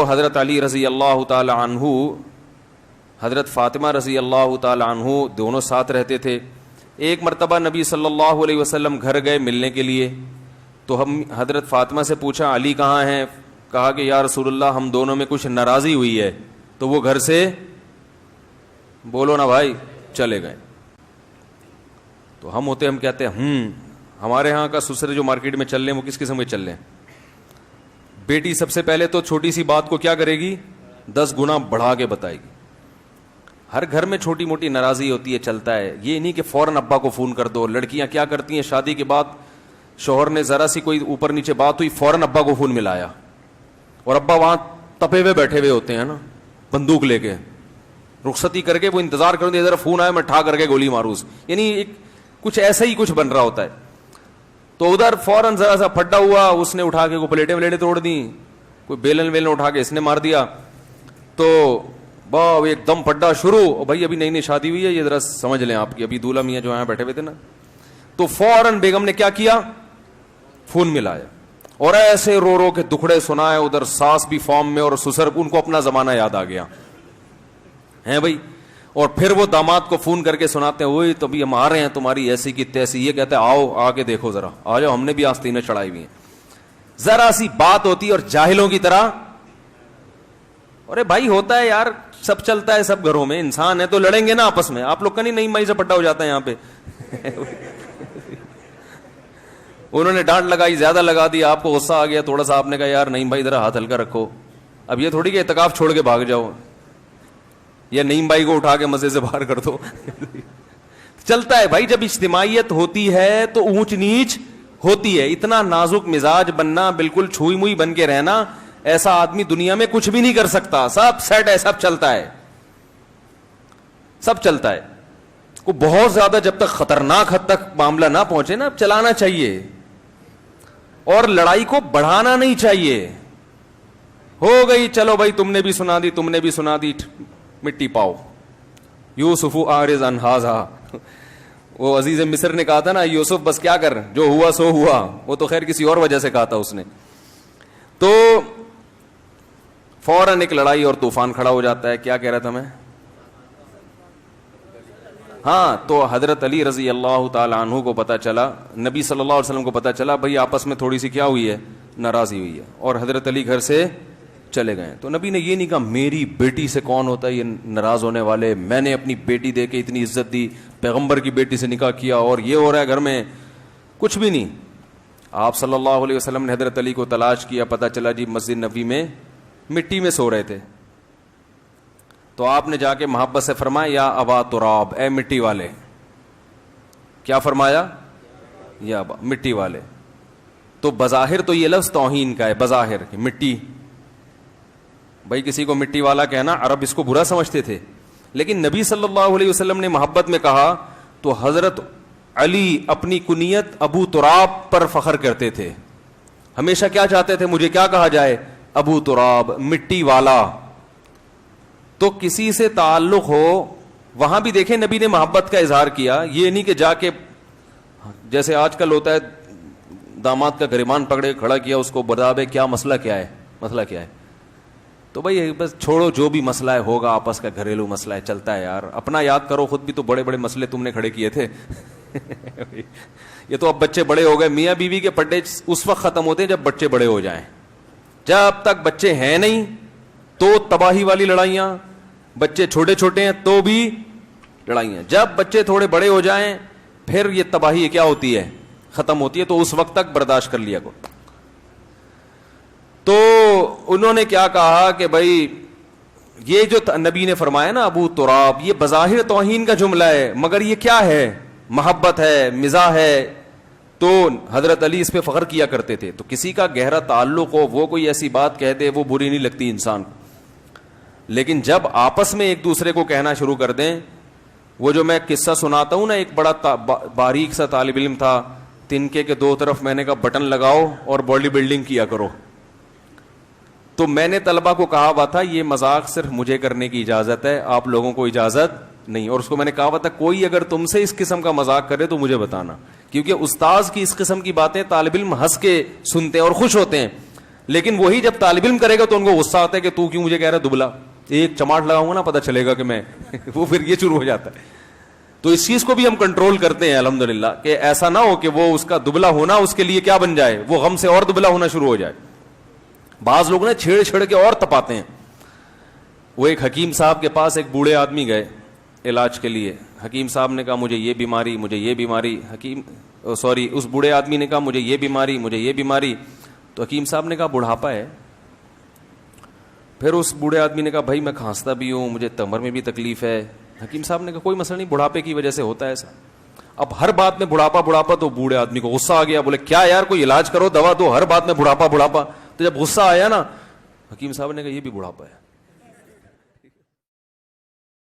حضرت علی رضی اللہ تعالی عنہ حضرت فاطمہ رضی اللہ تعالی عنہ دونوں ساتھ رہتے تھے. ایک مرتبہ نبی صلی اللہ علیہ وسلم گھر گئے ملنے کے لیے, تو ہم حضرت فاطمہ سے پوچھا علی کہاں ہیں؟ کہا کہ یا رسول اللہ ہم دونوں میں کچھ ناراضی ہوئی ہے, تو وہ گھر سے بولو نا بھائی چلے گئے. تو ہم کہتے ہیں ہمارے ہاں کا سسر جو مارکیٹ میں چل رہے ہیں وہ کس قسم کے چل رہے ہیں؟ بیٹی سب سے پہلے تو چھوٹی سی بات کو کیا کرے گی؟ 10 گنا بڑھا کے بتائے گی. ہر گھر میں چھوٹی موٹی ناراضی ہوتی ہے, چلتا ہے. یہ نہیں کہ فوراً ابا کو فون کر دو. لڑکیاں کیا کرتی ہیں, شادی کے بعد شوہر نے ذرا سی کوئی اوپر نیچے بات ہوئی فوراً ابا کو فون ملایا, اور ابا وہاں تپے ہوئے بیٹھے ہوئے ہوتے ہیں نا, بندوق لے کے, رخصتی کر کے وہ انتظار کریں ادھر فون آئے میں ٹھا کر کے گولی ماروں. یعنی کچھ ایسا ہی کچھ بن رہا ہوتا ہے. تو ادھر فوراً ذرا سا پھڈا ہوا, اس نے اٹھا کے کوئی پلیٹیں ولیٹیں توڑ دی, کوئی بیلن اٹھا کے اس نے مار دیا. تو باؤ ایک دم پھڈا شروع. بھائی ابھی نئی شادی ہوئی ہے, یہ ذرا سمجھ لیں آپ کی, ابھی دولہا میاں جو یہاں بیٹھے ہوئے تھے نا, تو فوراً بیگم نے کیا کیا, فون ملایا اور ایسے رو رو کے دکھڑے سنائے. ادھر ساس بھی فارم میں اور سسر, ان کو اپنا زمانہ یاد آ گیا ہے بھائی. اور پھر وہ داماد کو فون کر کے سناتے ہیں وہی تو ابھی ہم آ رہے ہیں تمہاری ایسی کی تیسی. یہ کہتے ہیں آؤ آ کے دیکھو ذرا, آ جاؤ, ہم نے بھی آستینیں چڑھائی ہوئی ہیں. ذرا سی بات ہوتی اور جاہلوں کی طرح, ارے بھائی ہوتا ہے یار, سب چلتا ہے سب گھروں میں, انسان ہے تو لڑیں گے نا آپس میں. آپ لوگ کا نہیں مائی سے پٹا ہو جاتا ہے یہاں پہ. انہوں نے ڈانٹ لگائی, زیادہ لگا دی, آپ کو غصہ آ گیا تھوڑا سا, آپ نے کہا یار نہیں بھائی ذرا ہاتھ ہلکا رکھو. اب یہ تھوڑی کہ اعتکاف چھوڑ کے بھاگ جاؤ یا نعیم بھائی کو اٹھا کے مزے سے باہر کر دو. چلتا ہے بھائی, جب اجتماعیت ہوتی ہے تو اونچ نیچ ہوتی ہے. اتنا نازک مزاج بننا, بالکل چھوئی موئی بن کے رہنا, ایسا آدمی دنیا میں کچھ بھی نہیں کر سکتا. سب سیٹ ہے, سب چلتا ہے, سب چلتا ہے. کو بہت زیادہ جب تک خطرناک حد تک معاملہ نہ پہنچے نا, چلانا چاہیے اور لڑائی کو بڑھانا نہیں چاہیے. ہو گئی چلو بھائی, تم نے بھی سنا دی, تم نے بھی سنا دی, مٹی پاؤ. یوسف اعرض عن ھذا, وہ عزیز مصر نے کہا تھا نا یوسف بس کیا کر, جو ہوا سو ہوا. وہ تو خیر کسی اور وجہ سے کہا تھا اس نے. تو فوراً ایک لڑائی اور طوفان کھڑا ہو جاتا ہے. کیا کہہ رہا تھا میں؟ ہاں, تو حضرت علی رضی اللہ تعالی عنہ کو پتا چلا, نبی صلی اللہ علیہ وسلم کو پتا چلا بھائی آپس میں تھوڑی سی کیا ہوئی ہے, ناراضی ہوئی ہے, اور حضرت علی گھر سے چلے گئے. تو نبی نے یہ نہیں کہا میری بیٹی سے کون ہوتا ہے یہ ناراض ہونے والے, میں نے اپنی بیٹی دے کے اتنی عزت دی, پیغمبر کی بیٹی سے نکاح کیا اور یہ ہو رہا ہے گھر میں. کچھ بھی نہیں. آپ صلی اللہ علیہ وسلم نے حضرت علی کو تلاش کیا, پتا چلا جی مسجد نبوی میں مٹی میں سو رہے تھے. تو آپ نے جا کے محبت سے فرمایا یا ابا تراب, اے مٹی والے. کیا فرمایا؟ یا ابا, مٹی والے. تو بظاہر تو یہ لفظ توہین کا ہے, بظاہر مٹی. بھائی کسی کو مٹی والا کہنا عرب اس کو برا سمجھتے تھے, لیکن نبی صلی اللہ علیہ وسلم نے محبت میں کہا تو حضرت علی اپنی کنیت ابو تراب پر فخر کرتے تھے. ہمیشہ کیا چاہتے تھے, مجھے کیا کہا جائے, ابو تراب, مٹی والا. تو کسی سے تعلق ہو, وہاں بھی دیکھیں نبی نے محبت کا اظہار کیا. یہ نہیں کہ جا کے جیسے آج کل ہوتا ہے داماد کا گریبان پکڑے کھڑا کیا, اس کو بتا دے کیا مسئلہ کیا ہے, مسئلہ کیا ہے. تو بھائی بس چھوڑو, جو بھی مسئلہ ہے ہوگا, آپس کا گھریلو مسئلہ ہے, چلتا ہے یار. اپنا یاد کرو, خود بھی تو بڑے بڑے مسئلے تم نے کھڑے کیے تھے. یہ تو اب بچے بڑے ہو گئے, میاں بیوی کے پڈے اس وقت ختم ہوتے ہیں جب بچے بڑے ہو جائیں. جب تک بچے ہیں نہیں تو تباہی والی لڑائیاں, بچے چھوٹے چھوٹے ہیں تو بھی لڑائیاں. جب بچے تھوڑے بڑے ہو جائیں پھر یہ تباہی کیا ہوتی ہے, ختم ہوتی ہے. تو اس وقت تک برداشت کر لیا کرو. تو انہوں نے کیا کہا کہ بھائی یہ جو نبی نے فرمایا نا ابو تراب, یہ بظاہر توہین کا جملہ ہے, مگر یہ کیا ہے, محبت ہے, مزاح ہے. تو حضرت علی اس پہ فخر کیا کرتے تھے. تو کسی کا گہرا تعلق ہو, وہ کوئی ایسی بات کہہ دے, وہ بری نہیں لگتی انسان کو. لیکن جب آپس میں ایک دوسرے کو کہنا شروع کر دیں, وہ جو میں قصہ سناتا ہوں نا, ایک بڑا باریک سا طالب علم تھا, تنکے کے 2 طرف میں نے کہا بٹن لگاؤ اور باڈی بلڈنگ کیا کرو. تو میں نے طلبہ کو کہا ہوا تھا یہ مذاق صرف مجھے کرنے کی اجازت ہے, آپ لوگوں کو اجازت نہیں. اور اس کو میں نے کہا ہوا تھا کوئی اگر تم سے اس قسم کا مذاق کرے تو مجھے بتانا, کیونکہ استاذ کی اس قسم کی باتیں طالب علم ہنس کے سنتے ہیں اور خوش ہوتے ہیں. لیکن وہی جب طالب علم کرے گا تو ان کو غصہ آتا ہے کہ تو کیوں مجھے کہہ رہا ہے دبلا, ایک چماٹ لگاؤں گا نا پتہ چلے گا کہ میں وہ پھر یہ شروع ہو جاتا ہے. تو اس چیز کو بھی ہم کنٹرول کرتے ہیں الحمدللہ, کہ ایسا نہ ہو کہ وہ اس کا دبلا ہونا اس کے لیے کیا بن جائے, وہ غم سے اور دبلا ہونا شروع ہو جائے. بعض لوگ نا چھیڑ چھیڑ کے اور تپاتے ہیں. وہ ایک حکیم صاحب کے پاس ایک بوڑھے آدمی گئے علاج کے لیے. حکیم صاحب نے کہا مجھے یہ بیماری, مجھے یہ بیماری. اس بوڑھے آدمی نے کہا مجھے یہ بیماری, مجھے یہ بیماری. تو حکیم صاحب نے کہا بڑھاپا ہے. پھر اس بوڑھے آدمی نے کہا بھائی میں کھانستا بھی ہوں, مجھے کمر میں بھی تکلیف ہے. حکیم صاحب نے کہا کوئی مسئلہ نہیں, بڑھاپے کی وجہ سے ہوتا ہے ایسا. اب ہر بات میں بڑھاپا بڑھاپا, تو بوڑھے آدمی کو غصہ آ گیا. بولے کیا یار, کوئی علاج کرو, دوا دو, ہر بات میں بڑھاپا بڑھاپا. تو جب غصہ آیا نا, حکیم صاحب نے کہا یہ بھی بڑھاپا ہے.